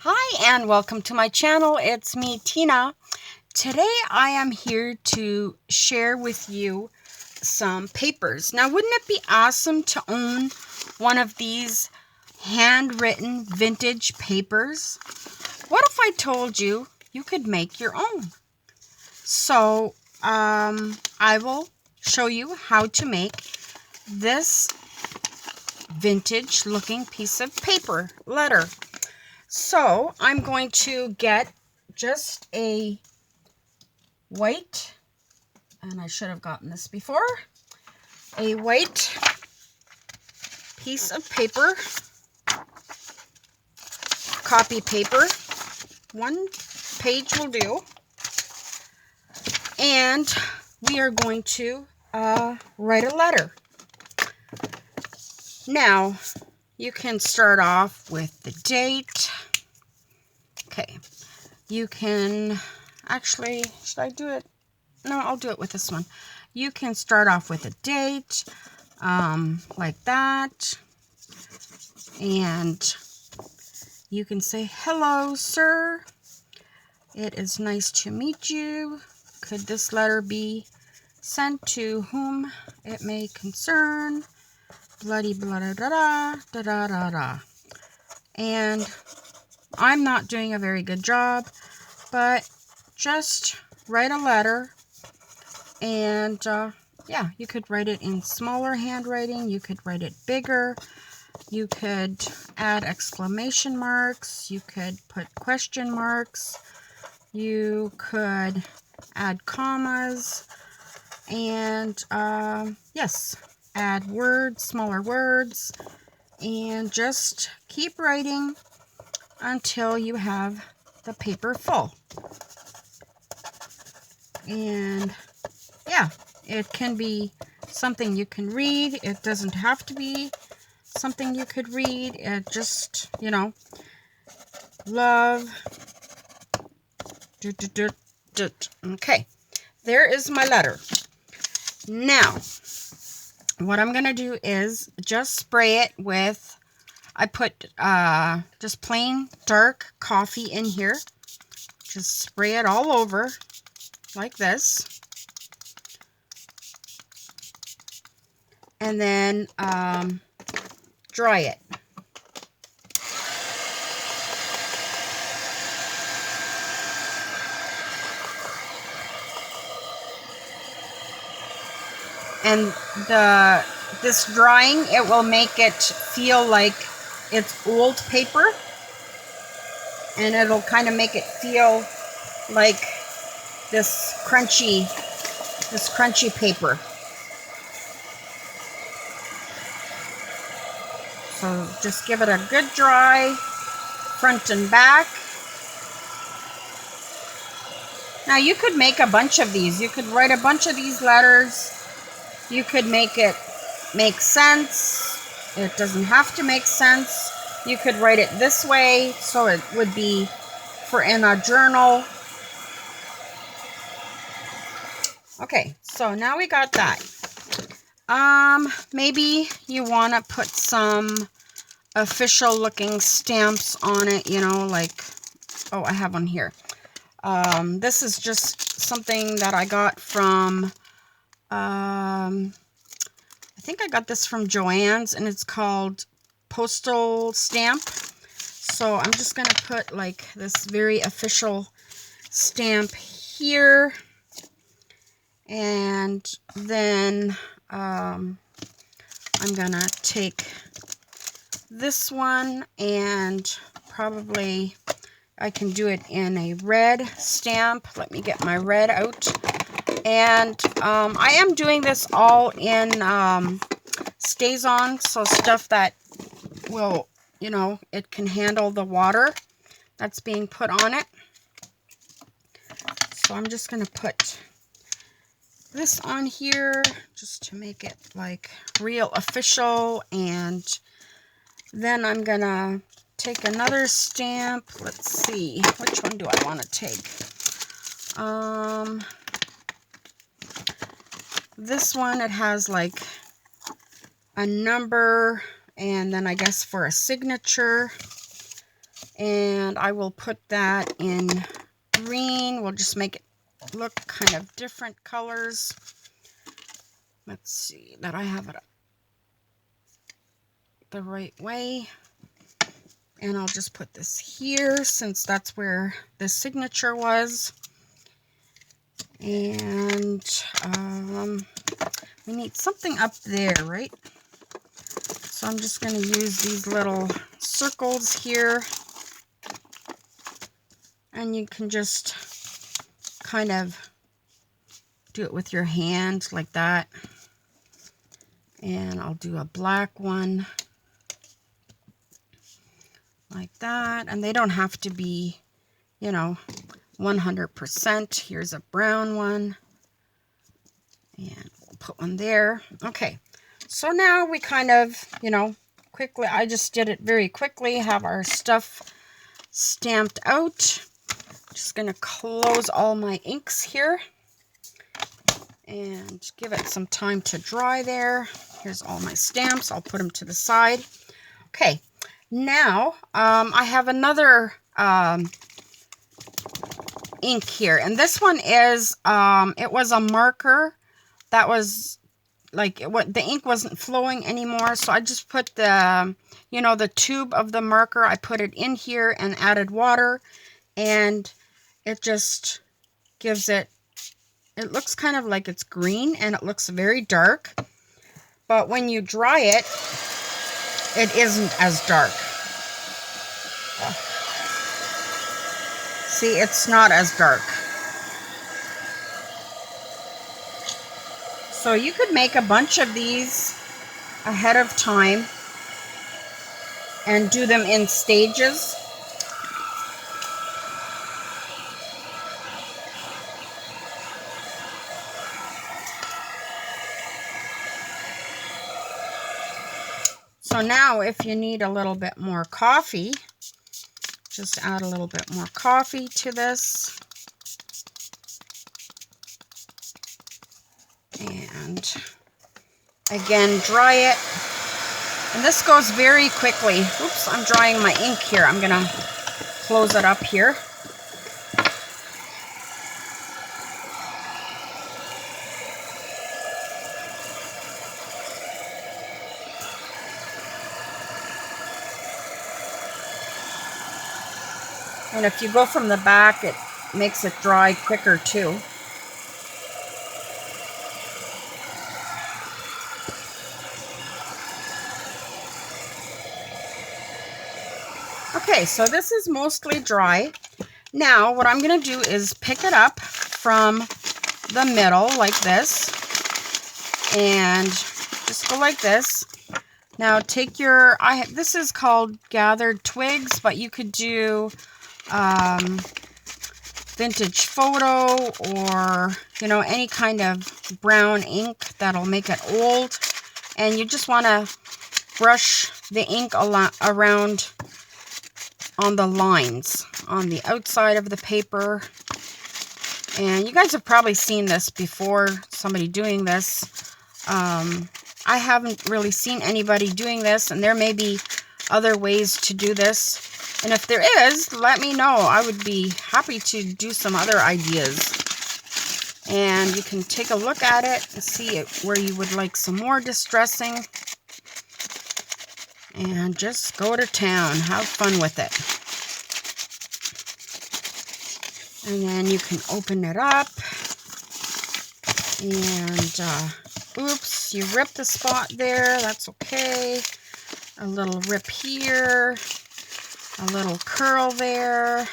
Hi and welcome to my channel. It's me, Tina. Today I am here to share with you some papers. Now, wouldn't it be awesome to own one of these handwritten vintage papers? What if I told you you could make your own? So, I will show you how to make this vintage looking piece of paper letter. So I'm going to get just a white, and I should have gotten this before, a white piece of paper, copy paper. One page will do. And we are going to write a letter. Now, you can start off with the date. Okay. You can, actually, should I do it? No, I'll do it with this one. You can start off with a date, like that. And you can say, "Hello, sir. It is nice to meet you. Could this letter be sent to whom it may concern? Bloody blah da da da da da da da." And I'm not doing a very good job, but just write a letter. And yeah, you could write it in smaller handwriting. You could write it bigger. You could add exclamation marks. You could put question marks. You could add commas. And yes, add words, smaller words. And just keep writing until you have the paper full. And yeah, it can be something you can read. It doesn't have to be something you could read. It just, love. Okay, there is my letter. Now, what I'm going to do is just spray it with, I put just plain dark coffee in here. Just spray it all over like this. And then dry it. And this drying, it will make it feel like it's old paper, and it'll kind of make it feel like this crunchy paper. So just give it a good dry, front and back. Now you could make a bunch of these. You could write a bunch of these letters. You could make it make sense. It doesn't have to make sense. You could write it this way, so it would be for in a journal. Okay, so now we got that. Maybe you want to put some official looking stamps on it, like, oh, I have one here. This is just something that I got from, I think I got this from Joann's, and it's called Postal Stamp. So I'm just going to put like this very official stamp here. And then I'm going to take this one, and probably I can do it in a red stamp. Let me get my red out. And I am doing this all in StazOn, so stuff that will, it can handle the water that's being put on it. So I'm just going to put this on here just to make it like real official. And then I'm going to take another stamp. Let's see, which one do I want to take? This one, it has like a number, and then I guess for a signature. And I will put that in green. We'll just make it look kind of different colors. Let's see that I have it the right way. And I'll just put this here since that's where the signature was. And we need something up there, right? So I'm just going to use these little circles here. And you can just kind of do it with your hand like that. And I'll do a black one like that. And they don't have to be, you know, 100%. Here's a brown one. And we'll put one there. Okay. So now we kind of, you know, quickly, I just did it very quickly, have our stuff stamped out. Just going to close all my inks here and give it some time to dry there. Here's all my stamps. I'll put them to the side. Okay, now I have another ink here, and this one is it was a marker that was like the ink wasn't flowing anymore, so I just put the, you know, the tube of the marker, I put it in here and added water, and it just gives it, it looks kind of like it's green and it looks very dark, but when you dry it, it isn't as dark. See, it's not as dark. So you could make a bunch of these ahead of time and do them in stages. So now if you need a little bit more coffee, just add a little bit more coffee to this. And again, dry it. And this goes very quickly. Oops, I'm drying my ink here. I'm going to close it up here. And if you go from the back, it makes it dry quicker too. Okay, so this is mostly dry. Now, what I'm going to do is pick it up from the middle like this. And just go like this. Now, take your, this is called gathered twigs, but you could do vintage photo or, you know, any kind of brown ink that'll make it old. And you just want to brush the ink around on the lines on the outside of the paper. And you guys have probably seen this before, somebody doing this. I haven't really seen anybody doing this, and there may be other ways to do this. And if there is, let me know. I would be happy to do some other ideas. And you can take a look at it and see where you would like some more distressing. And just go to town. Have fun with it. And then you can open it up. And, oops, you ripped the spot there. That's okay. A little rip here. A little curl there.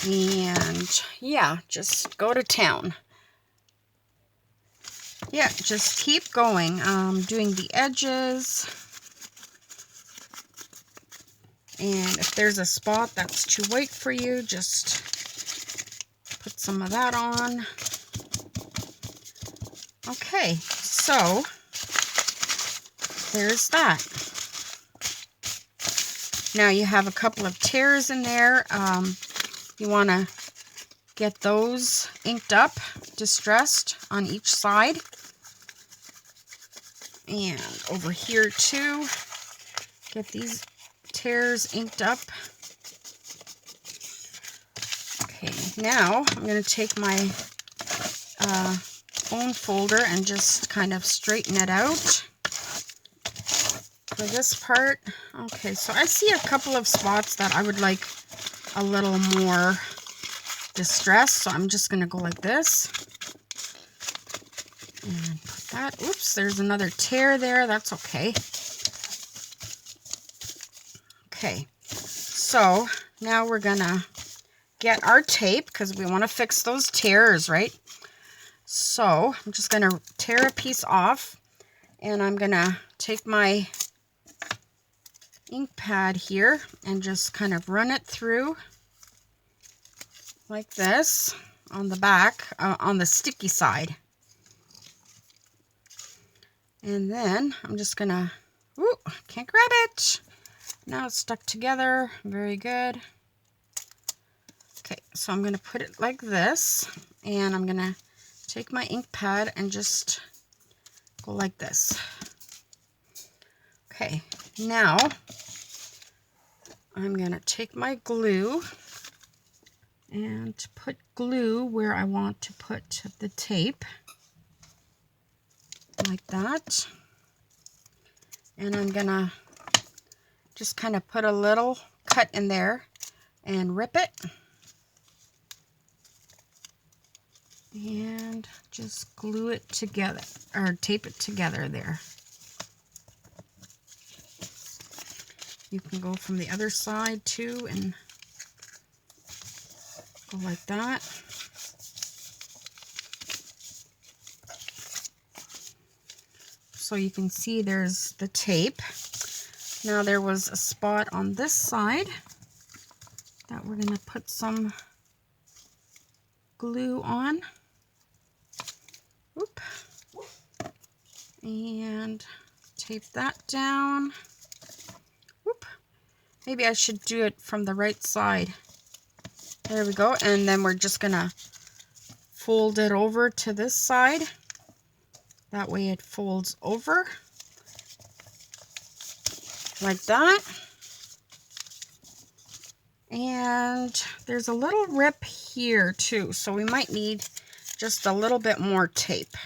And, yeah, just go to town. Yeah, just keep going. Doing the edges. And if there's a spot that's too white for you, just put some of that on. Okay, so there's that. Now you have a couple of tears in there. You want to get those inked up, distressed on each side. And over here too, get these tears inked up. Okay, now I'm going to take my bone folder and just kind of straighten it out for this part. Okay, so I see a couple of spots that I would like a little more distress, so I'm just going to go like this and put that. Oops, there's another tear there. That's okay. Okay, so now we're going to get our tape because we want to fix those tears, right? So I'm just going to tear a piece off, and I'm going to take my ink pad here and just kind of run it through like this on the back, on the sticky side. And then I'm just going to, ooh, can't grab it. Now it's stuck together. Very good. Okay, so I'm going to put it like this, and I'm going to take my ink pad and just go like this. Okay, now I'm going to take my glue and put glue where I want to put the tape, like that. And I'm going to just kind of put a little cut in there and rip it. And just glue it together, or tape it together there. You can go from the other side too and go like that. So you can see there's the tape. Now there was a spot on this side that we're going to put some glue on. Oop. And tape that down. Whoop. Maybe I should do it from the right side. There we go. And then we're just gonna fold it over to this side. That way it folds over like that. And there's a little rip here too, so we might need just a little bit more tape.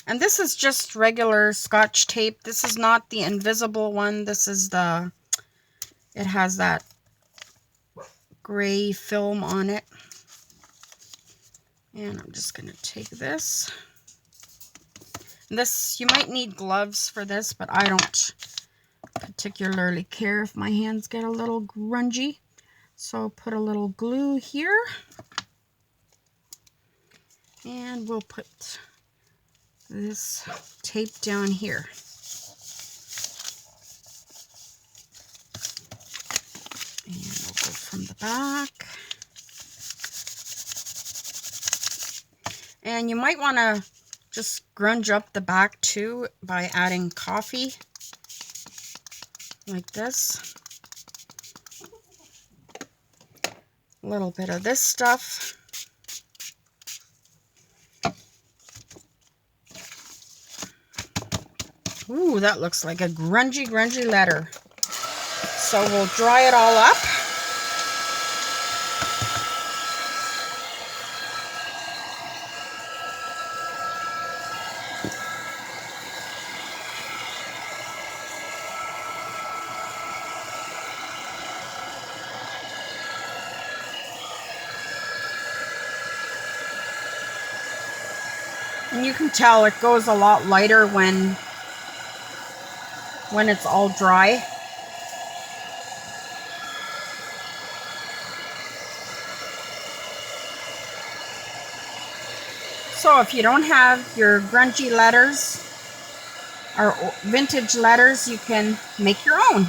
And this is just regular Scotch tape. This is not the invisible one. This is the, it has that gray film on it. And I'm just going to take this. This, you might need gloves for this, but I don't particularly care if my hands get a little grungy. So put a little glue here. And we'll put this tape down here. And we'll go from the back. And you might want to just grunge up the back too by adding coffee like this. A little bit of this stuff. Ooh, that looks like a grungy, grungy letter. So we'll dry it all up. And you can tell it goes a lot lighter when it's all dry. So if you don't have your grungy letters or vintage letters, you can make your own.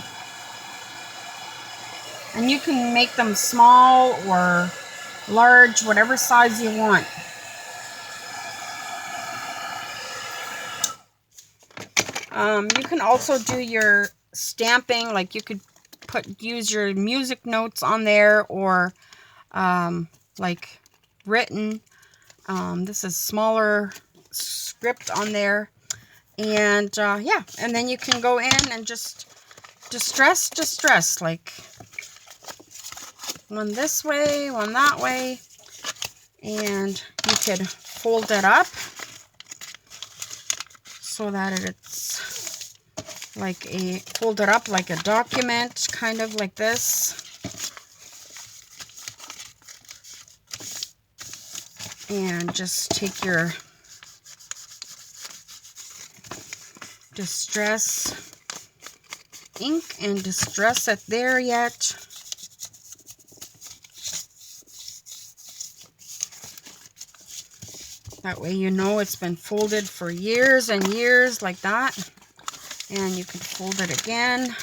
And you can make them small or large, whatever size you want. You can also do your stamping, like you could use your music notes on there, or like written. This is smaller script on there. And yeah, and then you can go in and just distress, like one this way, one that way, and you could fold it up so that it's like fold it up like a document, kind of like this. And just take your distress ink and distress it there yet. That way you know it's been folded for years and years like that. And you can fold it again.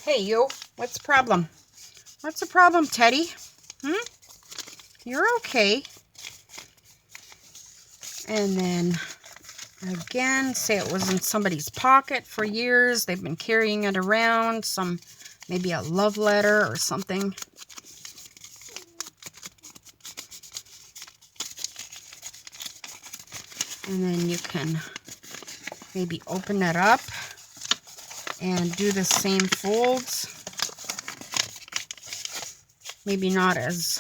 Hey, you, what's the problem? What's the problem, Teddy? You're okay. And then again, say it was in somebody's pocket for years. They've been carrying it around. Maybe a love letter or something. And then you can maybe open it up and do the same folds. Maybe not as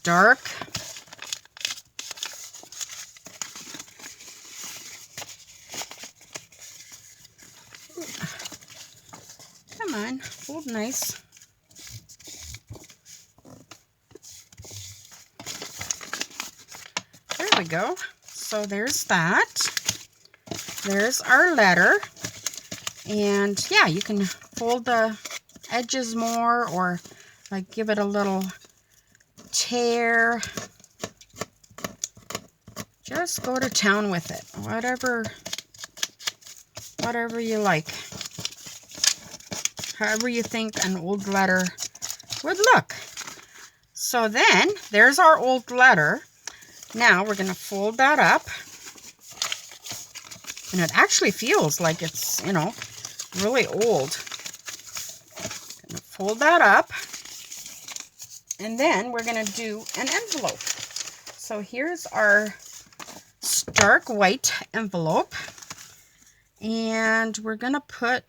dark. Come on, fold nice. There we go. So there's that. There's our letter. And yeah, you can fold the edges more, or like give it a little tear. Just go to town with it. Whatever you like. However you think an old letter would look. So then, there's our old letter. Now we're going to fold that up. And it actually feels like it's, you know, really old. Gonna fold that up. And then we're going to do an envelope. So here's our stark white envelope. And we're going to put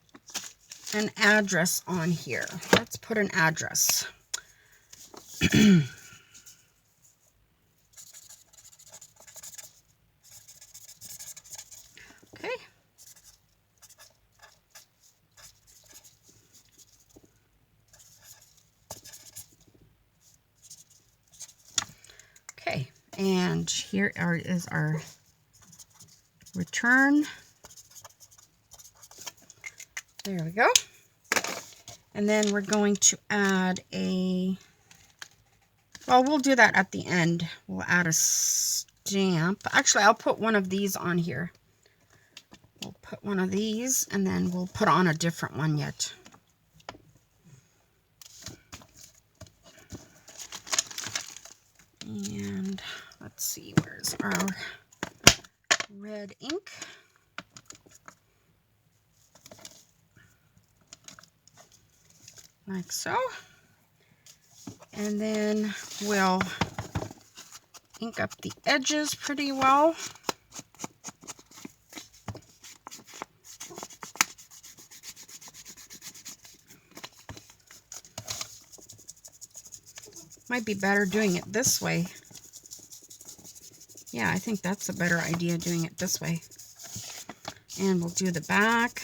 an address on here. Let's put an address. Okay. Okay, and here is our return. There we go. And then we're going to add well, we'll do that at the end. We'll add a stamp. Actually, I'll put one of these on here. We'll put one of these, and then we'll put on a different one yet. And let's see, where's our red ink? Like so. And then we'll ink up the edges pretty well. Might be better doing it this way. Yeah, I think that's a better idea, doing it this way. And we'll do the back.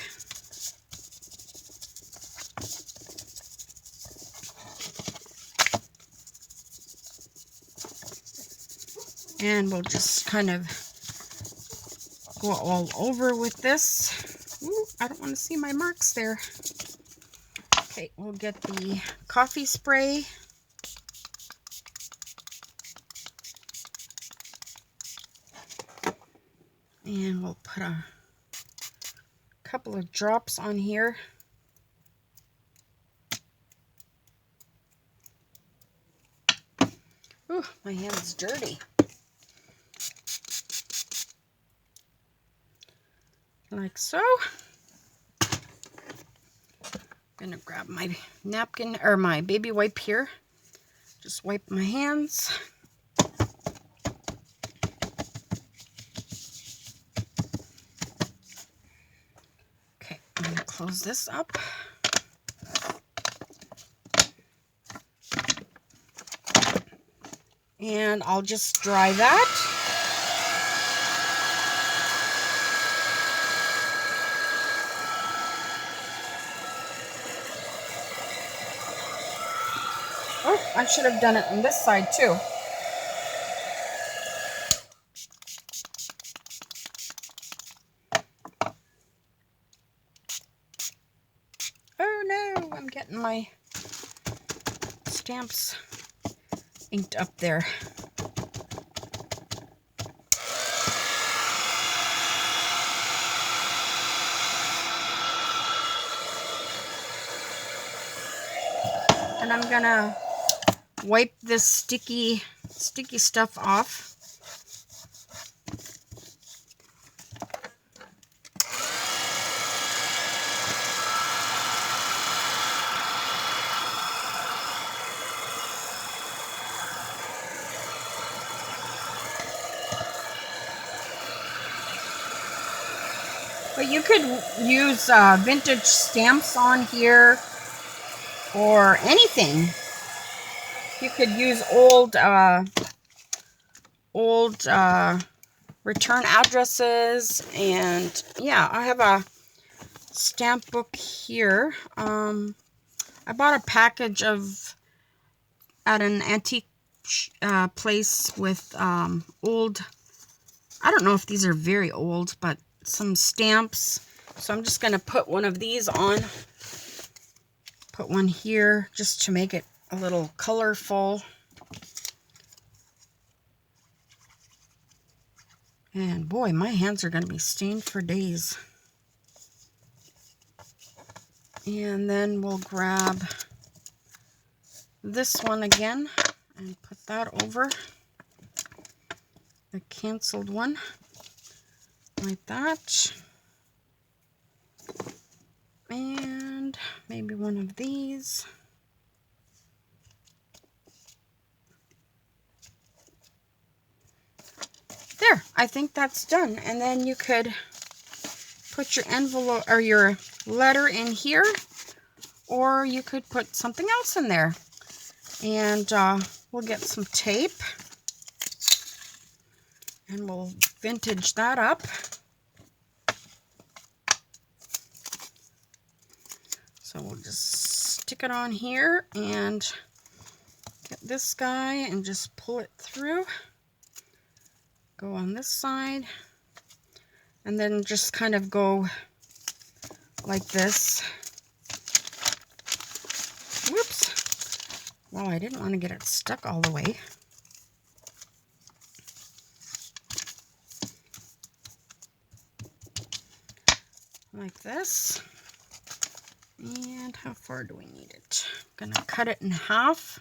And we'll just kind of go all over with this. Ooh, I don't want to see my marks there. Okay, we'll get the coffee spray. And we'll put a couple of drops on here. Ooh, my hand's dirty. Like so. I'm gonna grab my napkin or my baby wipe here Just wipe my hands. Okay, I'm going to close this up. And I'll just dry that. Oh, I should have done it on this side too. Oh no, I'm getting my stamps inked up there. And I'm gonna wipe this sticky stuff off. But you could use vintage stamps on here or anything. You could use old return addresses, and yeah, I have a stamp book here. I bought a package at an antique place with old, I don't know if these are very old, but some stamps. So I'm just going to put one of these on. Put one here just to make it a little colorful. And boy, my hands are going to be stained for days. And then we'll grab this one again and put that over the canceled one, like that. And maybe one of these. There, I think that's done. And then you could put your envelope or your letter in here, or you could put something else in there. And we'll get some tape and we'll vintage that up. So we'll just stick it on here and get this guy and just pull it through. Go on this side and then just kind of go like this. Whoops. Well, I didn't want to get it stuck all the way. Like this. And how far do we need it? I'm gonna cut it in half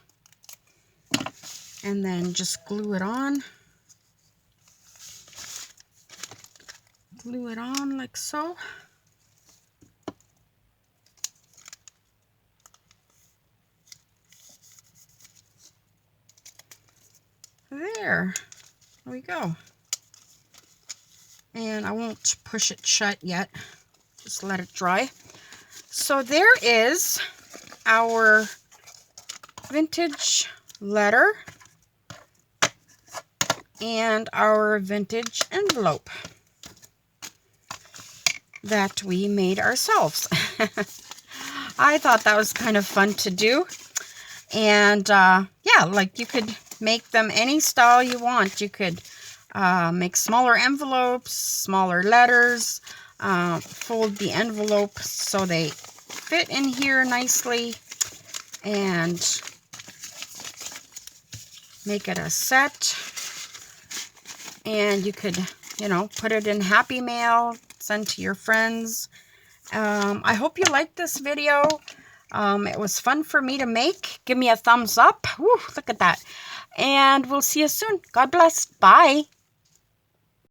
and then just glue it on. Glue it on like so. There we go. And I won't push it shut yet. Just let it dry. So there is our vintage letter and our vintage envelope that we made ourselves. I thought that was kind of fun to do. And yeah, like you could make them any style you want. You could make smaller envelopes, smaller letters, fold the envelope so they fit in here nicely, and make it a set. And you could, you know, put it in Happy Mail, send to your friends. I hope you liked this video. It was fun for me to make. Give me a thumbs up. Woo, look at that. And we'll see you soon. God bless. Bye.